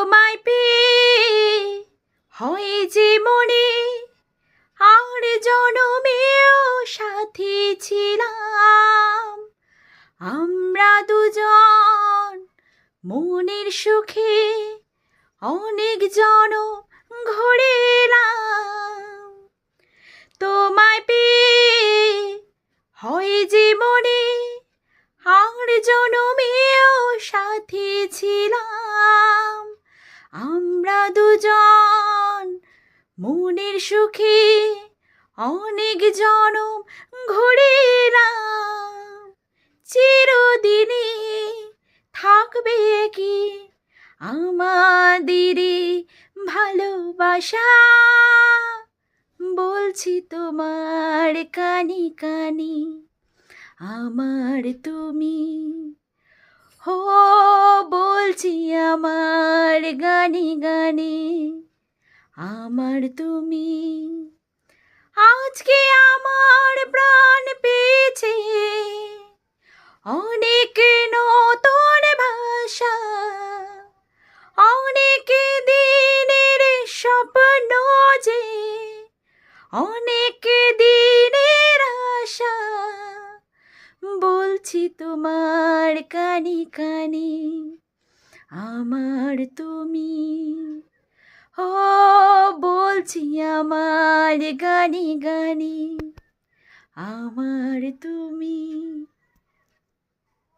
তোমায় পেয়ে হয় যে মনে আর জনমেও সাথী ছিলাম। আমরা দুজন মনের সুখে অনেক জনম ঘুরে এলাম। তোমায় পেয়ে হয় যে মনে আর জনমেও সাথী ছিলাম। আমরা দুজন মনের সুখে অনেক জনম ঘুরে এলাম। চিরদিনই থাকবে কি আমাদের ভালোবাসা, বলছি তোমার কানে কানে আমার তুমি। হো বলছি আমার গানে গানে আমার তুমি। আজকে আমার প্রাণ পেয়েছে অনেক নতুন ভাষা, অনেক দিনের স্বপ্ন যে অনেক দিনের আশা, বলছি তোমার কানে কানে আমার তুমি। ও বলছি আমার গানে গানে আমার তুমি।